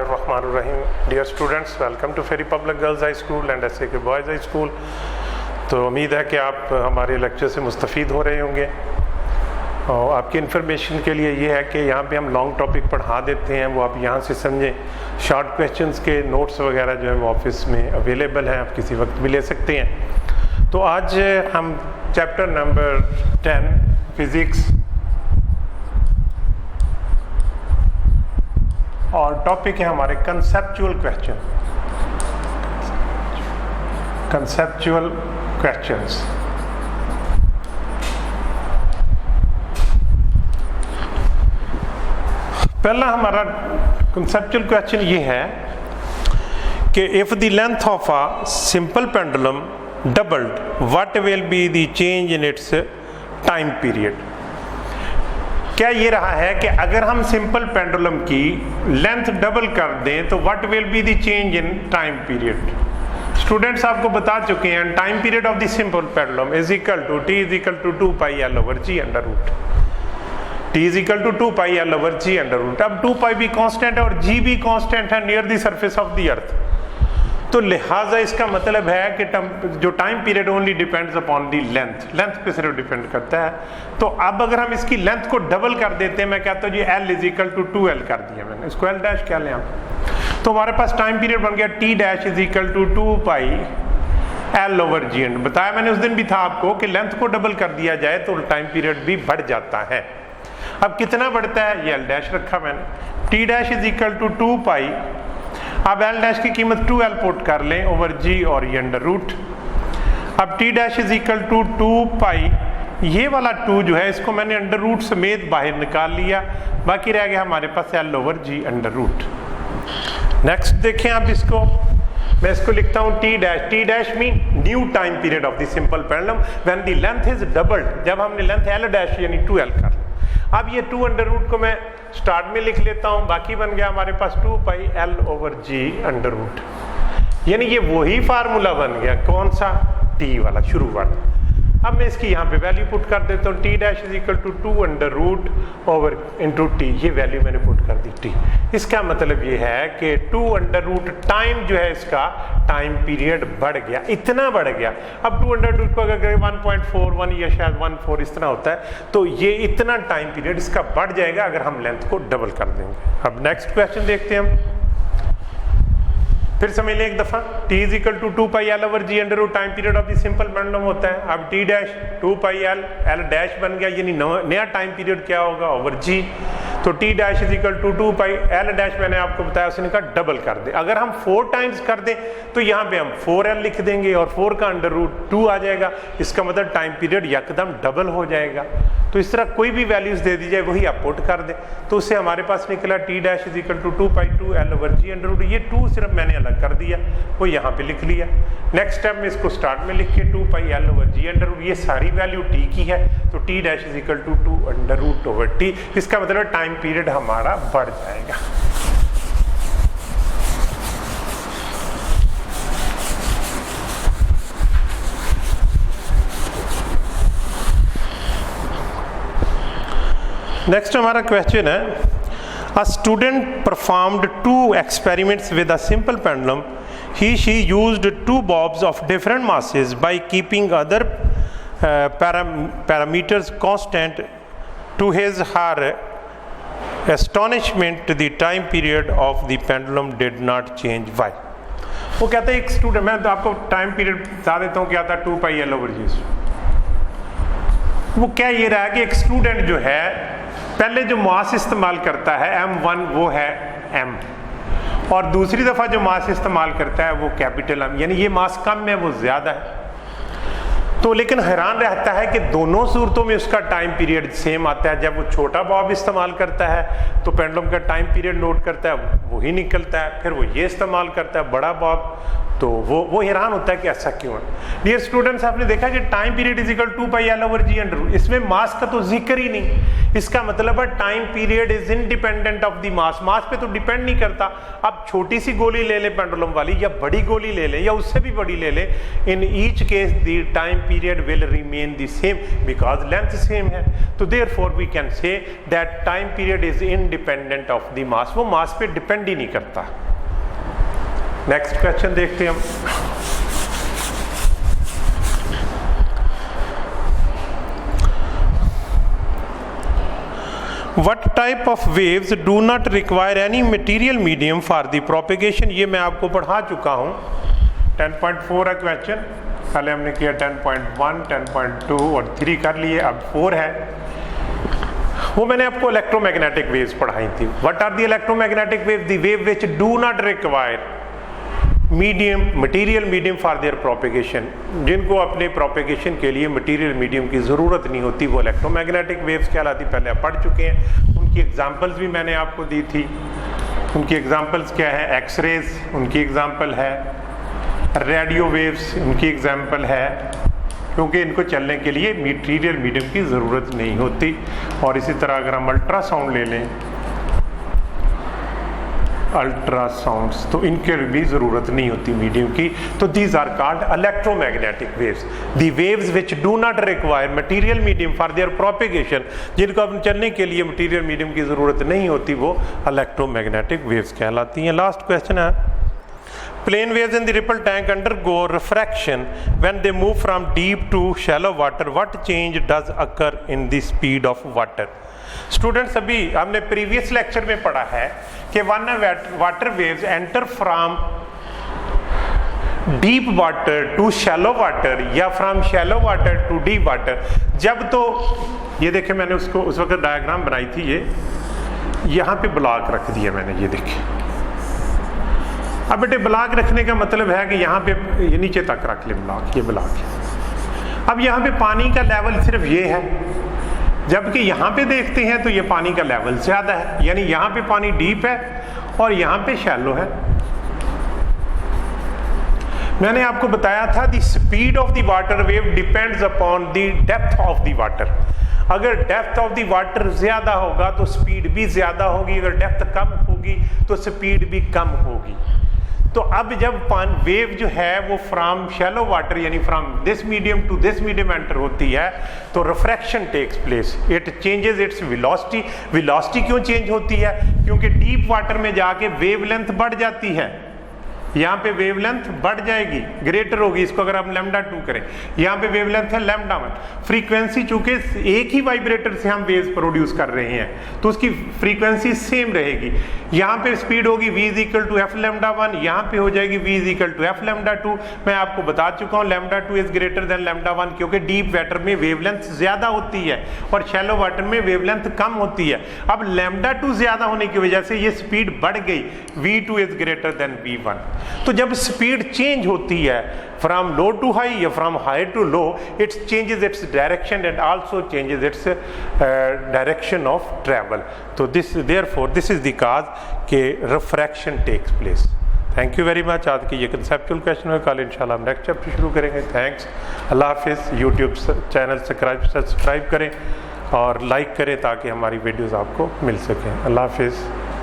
Bismillahirrahmanirrahim. Dear students, welcome to Ferry Public Girls High School and SAK Boys High School. तो उम्मीद है कि आप हमारे लेक्चर से मुस्तफ़ीद हो रहे होंगे। और आपकी इन्फॉर्मेशन के लिए ये है कि यहाँ पे हम लॉन्ग टॉपिक पढ़ा देते हैं, वो आप यहाँ से समझें। शॉर्ट क्वेश्चंस के नोट्स वगैरह जो है वो ऑफिस में अवेलेबल हैं, आप किसी वक्त भी ले सकते हैं। तो आज हम चैप्टर नंबर 10 फिज़िक्स और टॉपिक है हमारे कंसेप्चुअल क्वेश्चन। Conceptual questions. पहला हमारा कंसेप्चुअल क्वेश्चन ये है कि if the length of a simple pendulum doubled what will be the change in its time period. क्या ये रहा है कि अगर हम सिंपल पेंडुलम की लेंथ डबल कर दें तो what will be the change in time period. Students आपको बता चुके हैं time period of the simple pendulum is equal to T is equal to 2 pi L over G under root. T is equal to 2 pi L over G under root. अब 2 पाई भी constant है और जी भी constant है near the surface of the earth, तो लिहाजा इसका मतलब है कि जो time period only depends upon the length पे सिर्फ डिपेंड करता है। तो अब अगर हम इसकी लेंथ को डबल कर देते हैं, मैं कहता हूँ G L is equal to 2l कर दिया मैंने, इसको एल डैश क्या लें आप, तो हमारे पास टाइम पीरियड बन गया T dash is equal to 2 pi L over G and. बताया मैंने उस दिन भी था आपको कि लेंथ को डबल कर दिया जाए तो टाइम पीरियड भी बढ़ जाता है। अब कितना बढ़ता है, ये एल डैश रखा मैंने, T dash is equal to 2 pi, अब एल डैश की कीमत 2l पुट कर लें ओवर जी और ये अंडर रूट। अब T dash is equal to 2 pi, ये वाला 2 जो है इसको मैंने अंडर रूट समेत बाहर निकाल लिया, बाकी रह गया हमारे पास L over G under root. Next देखें आप इसको, मैं इसको लिखता हूँ T dash mean new time period of the simple pendulum when the length is doubled, जब हमने लेंथ एल डैश यानी 2l कर लिया। अब ये 2 अंडर रूट को मैं स्टार्ट में लिख लेता हूं, बाकी बन गया हमारे पास 2 pi L over G under root, यानी ये वही फार्मूला बन गया, कौन सा, टी वाला शुरू वाला। अब मैं इसकी यहाँ पे वैल्यू पुट कर देता हूँ, T dash is equal to 2 under root over into T, ये वैल्यू मैंने पुट कर दी टी। इसका मतलब ये है कि 2 अंडर रूट टाइम जो है इसका टाइम पीरियड बढ़ गया, इतना बढ़ गया। अब 2 अंडर रूट को अगर 1.41 या शायद 1.4 इस तरह होता है, तो ये इतना टाइम पीरियड इसका बढ़ जाएगा अगर हम लेंथ को डबल कर देंगे। अब नेक्स्ट क्वेश्चन देखते हैं हम, फिर समझ लें एक दफा, t is equal to 2 pi L over G under root time period of the simple pendulum होता है। अब t dash 2 pi L dash बन गया, यानी नया टाइम पीरियड क्या होगा ओवर जी। तो t dash is equal to 2 pi L dash मैंने आपको बताया उसने कहा डबल कर दे। अगर हम 4 टाइम्स कर दें तो यहाँ पे हम 4l लिख देंगे और 4 का अंडर रूट 2 आ जाएगा, इसका मतलब टाइम पीरियड यकदम डबल हो जाएगा। तो इस तरह कोई भी वैल्यूज दे दी जाए वही आप पुट कर दें, तो उससे हमारे पास निकला T dash is equal to 2 pi 2 L over G under root. ये 2 सिर्फ मैंने अलग कर दिया, वो यहाँ पे लिख लिया। नेक्स्ट स्टेप में इसको स्टार्ट में लिख के 2 pi L over G under root, ये सारी वैल्यू टी की है, तो T dash is equal to 2 under root over T. इसका मतलब टाइम पीरियड हमारा बढ़ जाएगा। नेक्स्ट हमारा क्वेश्चन है, a student performed 2 experiments with a simple pendulum. she used 2 bobs of different masses by keeping other parameters constant. To her astonishment the time period of the pendulum did not change. Why? वो कहता है एक student, मैं तो आपको time period बता देता हूँ क्या था, 2 पाई एल ओवर जी। वो क्या ये रहा है कि एक स्टूडेंट जो है पहले जो मास इस्तेमाल करता है m1 वो है m, और दूसरी दफ़ा जो मास इस्तेमाल करता है वो कैपिटल M, यानी ये मास कम है वो ज़्यादा है। तो लेकिन हैरान रहता है कि दोनों सूरतों में उसका टाइम पीरियड सेम आता है। जब वो छोटा बॉब इस्तेमाल करता है तो पेंडुलम का टाइम पीरियड नोट करता है, वही निकलता है। फिर वो ये इस्तेमाल करता है बड़ा बॉब, तो वो हैरान होता है कि ऐसा क्यों है। डियर स्टूडेंट्स, आपने देखा कि time period is equal 2 pi L over G under root, इसमें मास का तो जिक्र ही नहीं। इसका मतलब है time period is independent of the mass, mass पे तो डिपेंड नहीं करता। अब छोटी सी गोली ले ले पेंडुलम वाली, या बड़ी गोली ले ले, या उससे भी बड़ी ले ले, in each case the time period will remain the same because length same है. तो therefore we can say that time period is independent of the mass. वो mass पे depend ही नहीं करता. Next question देखते हैं हम. What type of waves do not require any material medium for the propagation? ये मैं आपको पढ़ा चुका हूँ. 10.4 है क्वेश्चन. पहले हमने किया 10.1, 10.2 और 3 कर लिए, अब 4 है. वो मैंने आपको इलेक्ट्रोमैग्नेटिक वेव्स पढ़ाई थी. What are the electromagnetic waves? The wave which do not require material medium for their propagation. जिनको अपने प्रोपेगेशन के लिए मटीरियल मीडियम की ज़रूरत नहीं होती, वो इलेक्ट्रोमैग्नेटिक वेव्स कहलाती. पहले आप पढ़ चुके हैं. उनकी एग्जांपल्स भी मैंने आपको दी थी. उनकी एग्जांपल्स क्या है? एक्सरेज उनकी एग्जांपल है, रेडियो वेव्स उनकी एग्जांपल है, क्योंकि इनको चलने के लिए मटीरियल मीडियम की ज़रूरत नहीं होती. और इसी तरह अगर हम अल्ट्रासाउंड ले लें, अल्ट्रासाउंड्स, तो इनके भी ज़रूरत नहीं होती मीडियम की. तो these are called electromagnetic waves. The waves which do not require material medium for their propagation, जिनको अपन चलने के लिए मटीरियल मीडियम की ज़रूरत नहीं होती, वो इलेक्ट्रोमैग्नेटिक वेव्स कहलाती हैं. लास्ट क्वेश्चन है. Plane waves in the ripple tank undergo refraction when they move from deep to shallow water. What change does occur in the speed of water? Students, अभी हमने प्रीवियस लेक्चर में पढ़ा है कि when water waves enter from deep water to shallow water या from shallow water to deep water. जब तो ये देखें, मैंने उसको उस वक्त डायग्राम बनाई थी. ये यहाँ पे ब्लॉक रख दिया मैंने, ये देखें. अब बेटे ब्लॉक रखने का मतलब है कि यहाँ पे ये नीचे तक रख ले ब्लॉक, ये ब्लॉक है. अब यहाँ पे पानी का लेवल सिर्फ ये है, जबकि यहाँ पे देखते हैं तो ये पानी का लेवल ज़्यादा है. यानी यहाँ पे पानी डीप है और यहाँ पे शैलो है. मैंने आपको बताया था the speed of the water wave depends upon the depth of the water. अगर डेप्थ ऑफ द वाटर ज़्यादा होगा तो स्पीड भी ज़्यादा होगी, अगर डेप्थ कम होगी तो स्पीड भी कम होगी. तो अब जब वेव जो है वो फ्रॉम शैलो वाटर यानी from this medium to this medium enter होती है, तो refraction takes place. It changes its velocity. Velocity क्यों चेंज होती है? क्योंकि डीप वाटर में जाके वेवलेंथ बढ़ जाती है. यहाँ पे वेवलेंथ बढ़ जाएगी, ग्रेटर होगी. इसको अगर हम लैम्डा 2 करें, यहाँ पे वेवलेंथ है लैम्डा 1. फ्रीक्वेंसी चूंकि एक ही वाइब्रेटर से हम वेव्स प्रोड्यूस कर रहे हैं तो उसकी फ्रीक्वेंसी सेम रहेगी. यहाँ पे स्पीड होगी v = f लैम्डा 1, यहाँ पे हो जाएगी v = f लैम्डा 2. मैं आपको बता चुका हूँ lambda 2 is greater than lambda 1, क्योंकि डीप वाटर में वेवलेंथ ज़्यादा होती है और शैलो वाटर में वेवलेंथ कम होती है. अब लैम्डा 2 ज़्यादा होने की वजह से ये स्पीड बढ़ गई, v2 is greater than v1. तो जब स्पीड चेंज होती है फ्रॉम लो टू हाई या from high to low, its changes its direction and also changes its direction of travel. तो therefore this is the cause के refraction takes place. Thank you very much. आज की ये conceptual question है, कल इंशाल्लाह हम नेक्स्ट चैप्टर शुरू करेंगे. थैंक्स. अल्लाह हाफिज़. यूट्यूब चैनल सब्सक्राइब करें और लाइक करें ताकि हमारी वीडियोज़ आपको मिल सकें. अल्लाह हाफिज़.